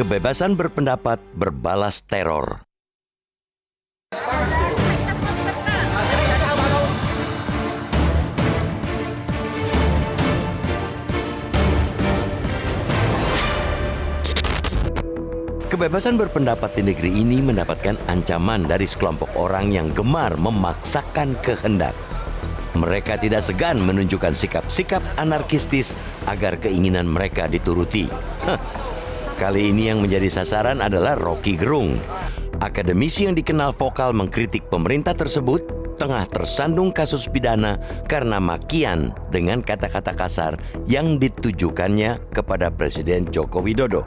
Kebebasan berpendapat berbalas teror. Kebebasan berpendapat di negeri ini mendapatkan ancaman dari sekelompok orang yang gemar memaksakan kehendak. Mereka tidak segan menunjukkan sikap-sikap anarkistis agar keinginan mereka dituruti. Kali ini yang menjadi sasaran adalah Rocky Gerung. Akademisi yang dikenal vokal mengkritik pemerintah tersebut tengah tersandung kasus pidana karena makian dengan kata-kata kasar yang ditujukannya kepada Presiden Joko Widodo.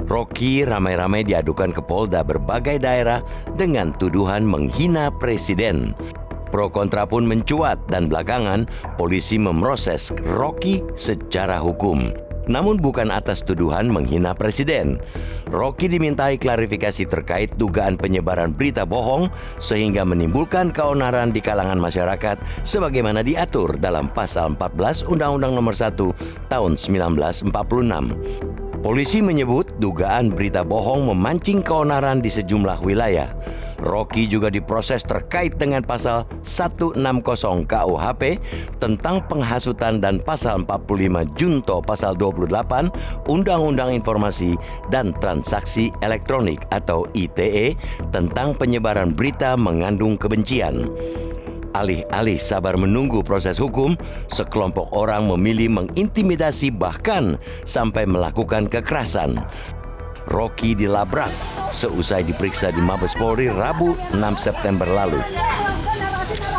Rocky ramai-ramai diadukan ke Polda berbagai daerah dengan tuduhan menghina presiden. Pro kontra pun mencuat dan belakangan polisi memproses Rocky secara hukum. Namun bukan atas tuduhan menghina presiden. Rocky dimintai klarifikasi terkait dugaan penyebaran berita bohong sehingga menimbulkan keonaran di kalangan masyarakat sebagaimana diatur dalam pasal 14 Undang-Undang Nomor 1 Tahun 1946. Polisi menyebut dugaan berita bohong memancing keonaran di sejumlah wilayah. Rocky juga diproses terkait dengan pasal 160 KUHP tentang penghasutan dan pasal 45 Junto pasal 28 Undang-Undang Informasi dan Transaksi Elektronik atau ITE tentang penyebaran berita mengandung kebencian. Alih-alih sabar menunggu proses hukum, sekelompok orang memilih mengintimidasi bahkan sampai melakukan kekerasan. Rocky dilabrak seusai diperiksa di Mabes Polri Rabu 6 September lalu.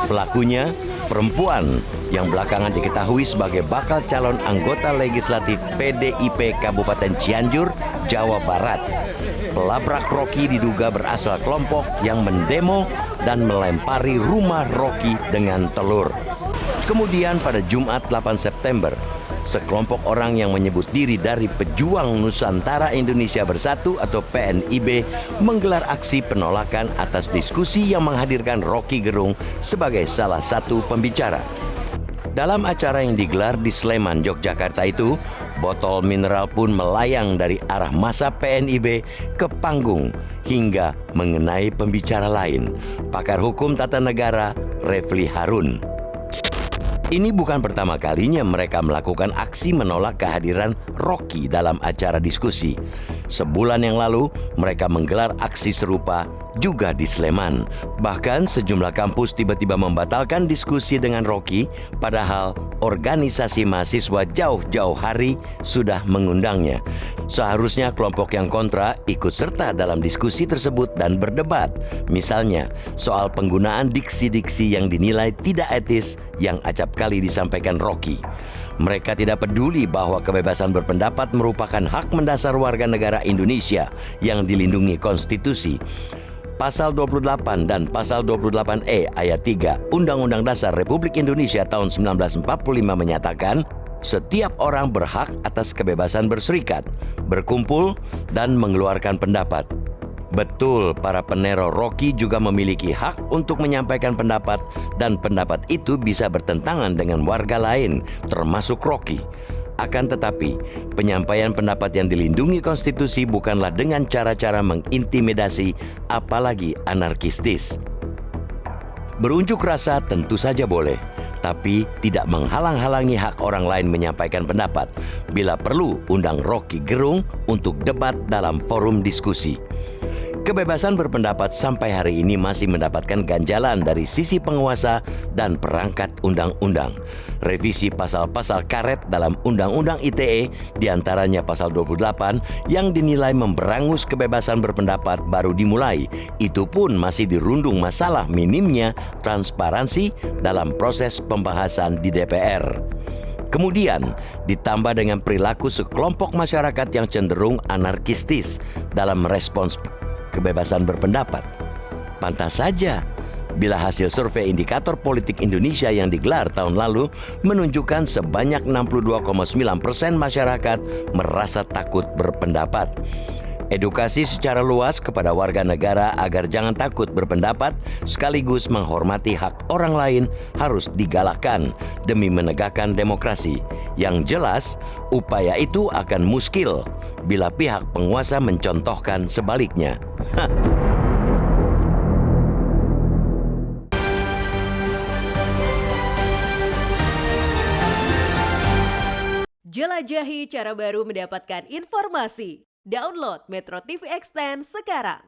Pelakunya perempuan yang belakangan diketahui sebagai bakal calon anggota legislatif PDIP Kabupaten Cianjur, Jawa Barat. Pelabrak Rocky diduga berasal kelompok yang mendemo dan melempari rumah Rocky dengan telur. Kemudian pada Jumat 8 September, sekelompok orang yang menyebut diri dari Pejuang Nusantara Indonesia Bersatu atau PNIB menggelar aksi penolakan atas diskusi yang menghadirkan Rocky Gerung sebagai salah satu pembicara. Dalam acara yang digelar di Sleman, Yogyakarta itu, botol mineral pun melayang dari arah massa PNIB ke panggung hingga mengenai pembicara lain, pakar hukum tata negara Refli Harun. Ini bukan pertama kalinya mereka melakukan aksi menolak kehadiran Rocky dalam acara diskusi. Sebulan yang lalu, mereka menggelar aksi serupa juga di Sleman. Bahkan sejumlah kampus tiba-tiba membatalkan diskusi dengan Rocky, padahal organisasi mahasiswa jauh-jauh hari sudah mengundangnya. Seharusnya kelompok yang kontra ikut serta dalam diskusi tersebut dan berdebat. Misalnya, soal penggunaan diksi-diksi yang dinilai tidak etis yang acap kali disampaikan Rocky. Mereka tidak peduli bahwa kebebasan berpendapat merupakan hak mendasar warga negara Indonesia yang dilindungi konstitusi. Pasal 28 dan Pasal 28E ayat 3 Undang-Undang Dasar Republik Indonesia tahun 1945 menyatakan setiap orang berhak atas kebebasan berserikat, berkumpul, dan mengeluarkan pendapat. Betul, para peneror Rocky juga memiliki hak untuk menyampaikan pendapat dan pendapat itu bisa bertentangan dengan warga lain, termasuk Rocky. Akan tetapi, penyampaian pendapat yang dilindungi konstitusi bukanlah dengan cara-cara mengintimidasi, apalagi anarkistis. Berunjuk rasa tentu saja boleh, tapi tidak menghalang-halangi hak orang lain menyampaikan pendapat. Bila perlu, undang Rocky Gerung untuk debat dalam forum diskusi. Kebebasan berpendapat sampai hari ini masih mendapatkan ganjalan dari sisi penguasa dan perangkat undang-undang. Revisi pasal-pasal karet dalam Undang-Undang ITE, diantaranya pasal 28 yang dinilai memberangus kebebasan berpendapat baru dimulai. Itu pun masih dirundung masalah minimnya transparansi dalam proses pembahasan di DPR. Kemudian ditambah dengan perilaku sekelompok masyarakat yang cenderung anarkistis dalam merespons kebebasan berpendapat. Pantas saja bila hasil survei Indikator Politik Indonesia yang digelar tahun lalu menunjukkan sebanyak 62,9% masyarakat merasa takut berpendapat. Edukasi secara luas kepada warga negara agar jangan takut berpendapat sekaligus menghormati hak orang lain harus digalakkan demi menegakkan demokrasi. Yang jelas, upaya itu akan muskil bila pihak penguasa mencontohkan sebaliknya. Jelajahi cara baru mendapatkan informasi. Download Metro TV Extend sekarang.